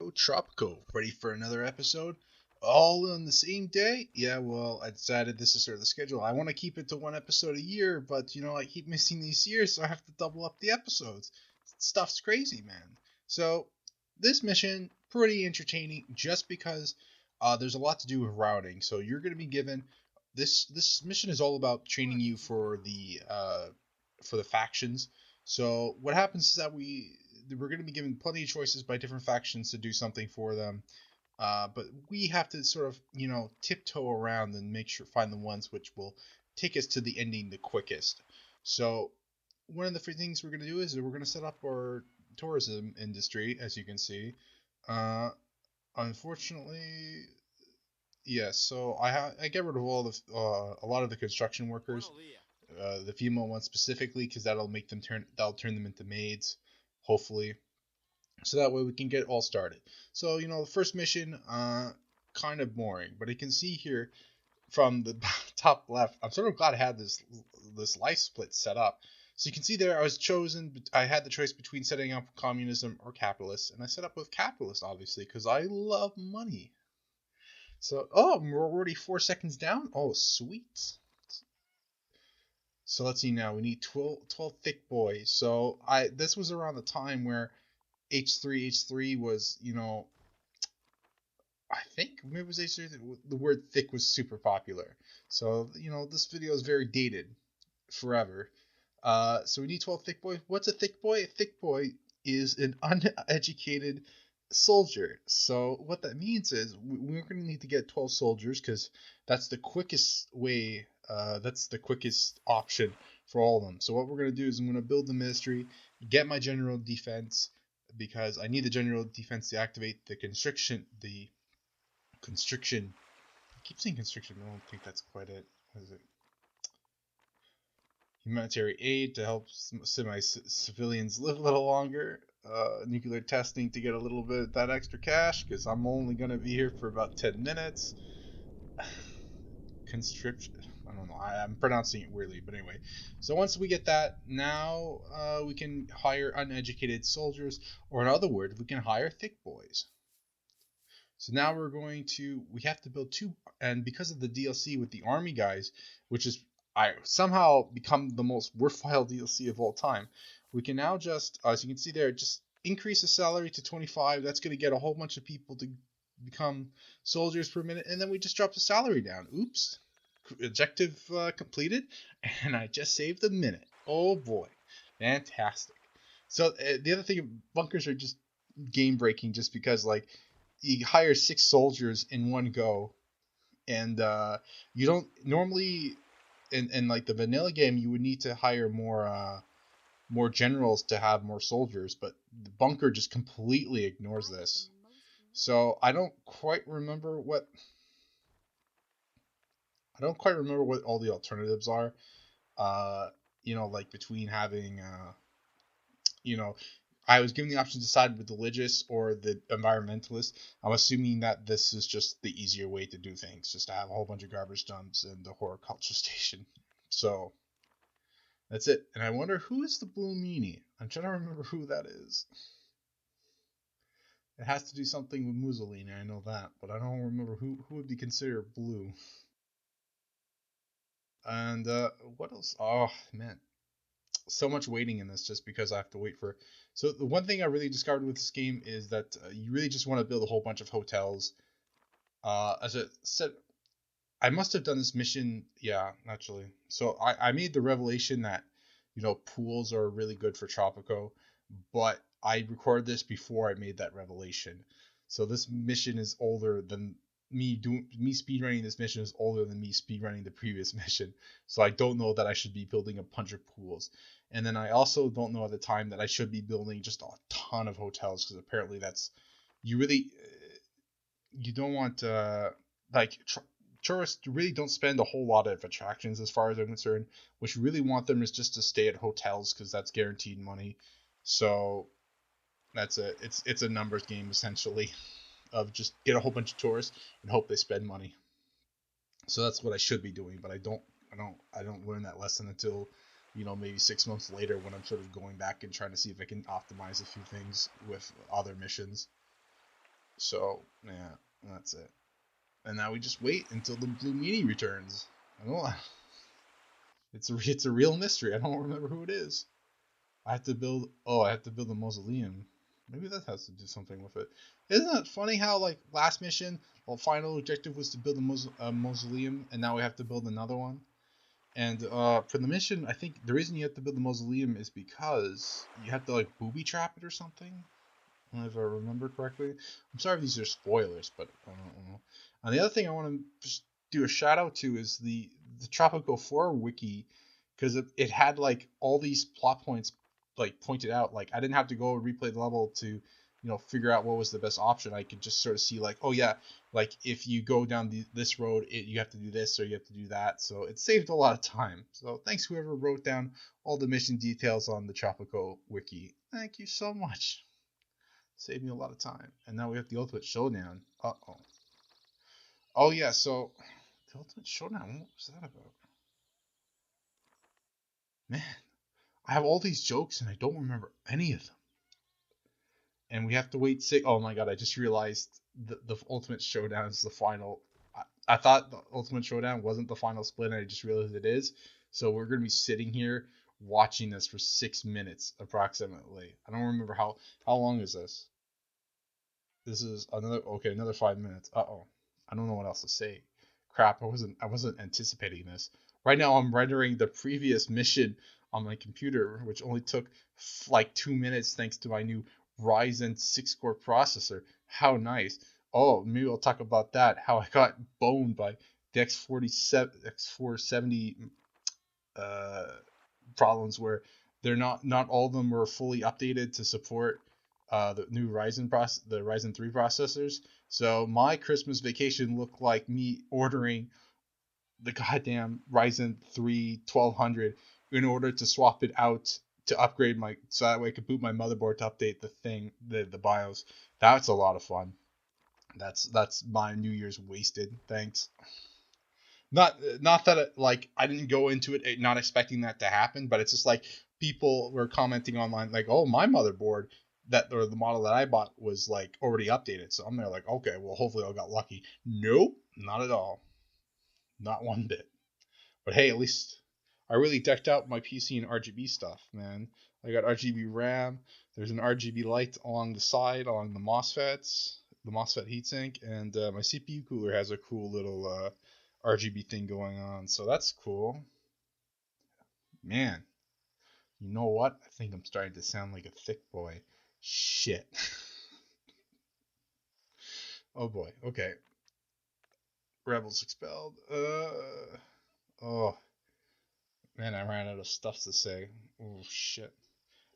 Yo, Tropico, ready for another episode? All on the same day? Yeah, well, I decided this is sort of the schedule. I want to keep it to one episode a year, but I keep missing these years, so I have to double up the episodes. Stuff's crazy, man. So, this mission, pretty entertaining just because there's a lot to do with routing. So, you're going to be given this mission is all about training you for the factions. So, what happens is that we're going to be given plenty of choices by different factions to do something for them. But we have to sort of, tiptoe around and find the ones which will take us to the ending the quickest. So one of the things we're going to do is we're going to set up our tourism industry, as you can see. Uh, Unfortunately, yes. So I get rid of a lot of the construction workers, the female ones specifically, because that'll turn them into maids, hopefully, so that way we can get all started. So the first mission, kind of boring, but you can see here from the top left, I'm sort of glad I had this life split set up. So you can see there, I had the choice between setting up communism or capitalist, and I set up with capitalist, obviously, because I love money. So, we're already 4 seconds down. Oh, sweet. So let's see now. We need 12 thick boys. So this was around the time where H3 was, I think maybe it was H3. The word thick was super popular. So, this video is very dated forever. So we need 12 thick boys. What's a thick boy? A thick boy is an uneducated soldier. So what that means is we're going to need to get 12 soldiers because that's the quickest way. That's the quickest option for all of them. So what we're going to do is I'm going to build the ministry, get my general defense, because I need the general defense to activate the constriction. I keep saying constriction, but I don't think that's quite it. What is it? Humanitarian aid to help semi-civilians live a little longer. Nuclear testing to get a little bit of that extra cash, because I'm only going to be here for about 10 minutes. Constriction. I don't know. I'm pronouncing it weirdly, but anyway. So once we get that, now we can hire uneducated soldiers, or in other words, we can hire thick boys. So now we have to build two, and because of the DLC with the army guys, which is I somehow become the most worthwhile DLC of all time, we can now just, as you can see there, just increase the salary to 25. That's going to get a whole bunch of people to become soldiers per minute, and then we just drop the salary down. Oops. Objective completed, and I just saved a minute. Oh boy. Fantastic. So the other thing, bunkers are just game breaking just because, like, you hire 6 soldiers in one go, and you don't normally in like the vanilla game you would need to hire more generals to have more soldiers, but the bunker just completely ignores this. So I don't quite remember what all the alternatives are. Like between having I was given the option to decide with the religious or the environmentalist. I'm assuming that this is just the easier way to do things, just to have a whole bunch of garbage dumps in the horticulture station. So that's it. And I wonder, who is the blue meanie? I'm trying to remember who that is. It has to do something with Mussolini, I know that, but I don't remember who would be considered blue. And what else? Oh man, so much waiting in this just because I have to wait for. So the one thing I really discovered with this game is that you really just want to build a whole bunch of hotels. As I said, I must have done this mission. Yeah, actually. So I made the revelation that pools are really good for Tropico, but I recorded this before I made that revelation. So this mission is older than me speedrunning this mission is older than me speedrunning the previous mission. So I don't know that I should be building a bunch of pools. And then I also don't know at the time that I should be building just a ton of hotels, because apparently that's you don't want like tourists really don't spend a whole lot of attractions as far as I'm concerned. What you really want them is just to stay at hotels, because that's guaranteed money. So that's it. It's a numbers game essentially, of just get a whole bunch of tourists and hope they spend money. So that's what I should be doing, but I don't learn that lesson until maybe 6 months later, when I'm sort of going back and trying to see if I can optimize a few things with other missions. So yeah, that's it. And now we just wait until the blue meanie returns. I don't know. It's a real mystery. I don't remember who it is. I have to build. Oh, I have to build a mausoleum. Maybe that has to do something with it. Isn't it funny how like last mission, well, final objective was to build a mausoleum, and now we have to build another one. And for the mission, I think the reason you have to build the mausoleum is because you have to like booby trap it or something, if I remember correctly. I'm sorry if these are spoilers, but I don't know. And the other thing I want to just do a shout out to is the Tropico 4 wiki, because it had like all these plot points like pointed out. Like I didn't have to go replay the level to figure out what was the best option. I could just sort of see like, oh yeah, like if you go down this road, you have to do this or you have to do that. So it saved a lot of time. So thanks whoever wrote down all the mission details on the Tropico wiki. Thank you so much. Saved me a lot of time. And now we have the Ultimate Showdown. Uh-oh. Oh, yeah, so the Ultimate Showdown, what was that about? Man, I have all these jokes and I don't remember any of them. And we have to wait six. Oh my god, I just realized the Ultimate Showdown is the final. I thought the Ultimate Showdown wasn't the final split, and I just realized it is. So we're going to be sitting here watching this for 6 minutes approximately. I don't remember how long is this? This is another 5 minutes. Uh-oh. I don't know what else to say. Crap, I wasn't anticipating this. Right now I'm rendering the previous mission on my computer, which only took like 2 minutes thanks to my new Ryzen 6 core processor. How nice. Oh, maybe I'll talk about that. How I got boned by the X470 uh, problems where they're not all of them were fully updated to support the new the Ryzen 3 processors. So my Christmas vacation looked like me ordering the goddamn Ryzen 3 1200 in order to swap it out to upgrade so that way I could boot my motherboard to update the BIOS. That's a lot of fun. That's my New Year's wasted. Thanks. Not that like I didn't go into it not expecting that to happen, but it's just like people were commenting online like, "Oh, my motherboard or the model that I bought was like already updated." So I'm there like, "Okay, well hopefully I got lucky." Nope, not at all. Not one bit. But hey, at least I really decked out my PC in RGB stuff, man. I got RGB RAM. There's an RGB light along the side, along the MOSFET heatsink, and my CPU cooler has a cool little RGB thing going on. So that's cool. Man, you know what? I think I'm starting to sound like a thick boy. Shit. Oh boy. Okay. Rebels expelled. Oh man, I ran out of stuff to say. Oh shit.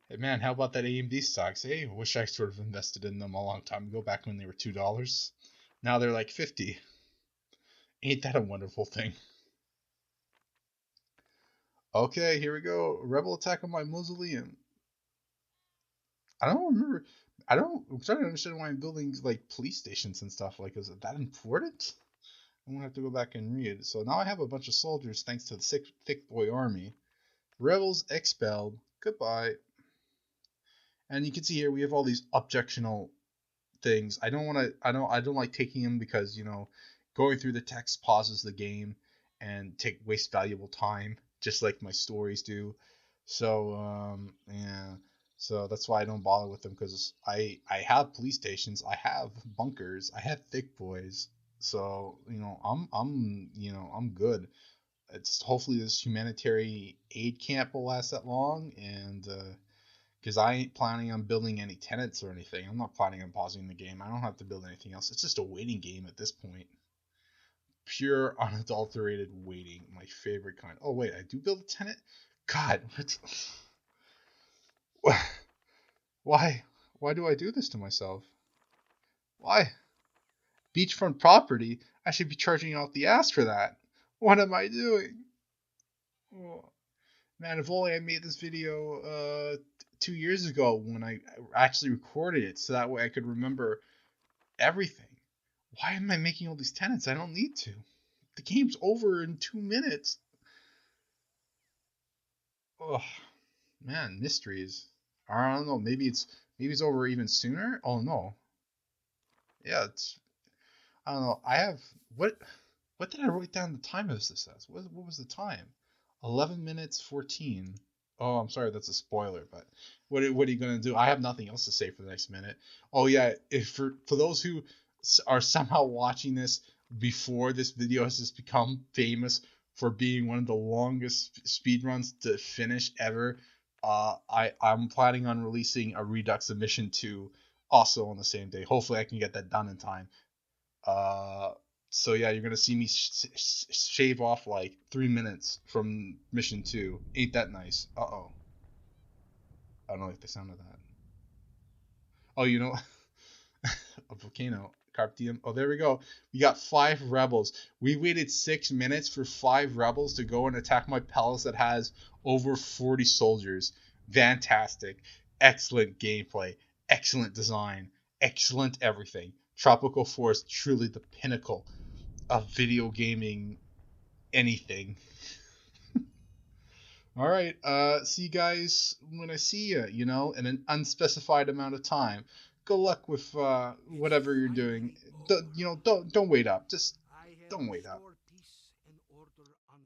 Hey man, how about that AMD stocks? Hey, I wish I sort of invested in them a long time ago, back when they were $2. Now they're like 50. Ain't that a wonderful thing? Okay, here we go. Rebel attack on my mausoleum. I don't remember. I'm trying to understand why I'm building like police stations and stuff. Like, is it that important? I'm gonna have to go back and read. So now I have a bunch of soldiers thanks to the thick boy army. Rebels expelled. Goodbye. And you can see here we have all these objectional things. I don't want to. I don't like taking them because going through the text pauses the game and waste valuable time, just like my stories do. So yeah. So that's why I don't bother with them because I have police stations, I have bunkers, I have thick boys. So I'm good. It's hopefully this humanitarian aid camp will last that long, and because I ain't planning on building any tenants or anything. I'm not planning on pausing the game. I don't have to build anything else. It's just a waiting game at this point. Pure, unadulterated waiting. My favorite kind. Oh, wait, I do build a tenant? God, what? Why? Why do I do this to myself? Why? Beachfront property? I should be charging out the ass for that. What am I doing? Oh, man, if only I made this video 2 years ago when I actually recorded it so that way I could remember everything. Why am I making all these tenants? I don't need to. The game's over in 2 minutes. Oh man, mysteries. I don't know. Maybe it's over even sooner. Oh no. Yeah, it's I don't know. I have what what did I write down the time of this as? What was the time? 11 minutes 14. Oh, I'm sorry, that's a spoiler, but what are you gonna do? I have nothing else to say for the next minute. Oh yeah, if for those who are somehow watching this before this video has just become famous for being one of the longest speed runs to finish ever, I'm planning on releasing a Redux Submission 2 also on the same day. Hopefully, I can get that done in time. Uh, so yeah, you're gonna see me shave off like 3 minutes from mission 2. Ain't that nice? Uh-oh. I don't like the sound of that. Oh, you know, a volcano. Carp diem. Oh, there we go. We got 5 rebels. We waited 6 minutes for 5 rebels to go and attack my palace that has over 40 soldiers. Fantastic. Excellent gameplay. Excellent design. Excellent everything. Tropical Force, truly the pinnacle of video gaming anything. All right. See you guys when I see you, in an unspecified amount of time. Good luck with whatever you're doing. Don't wait up. Just don't wait up.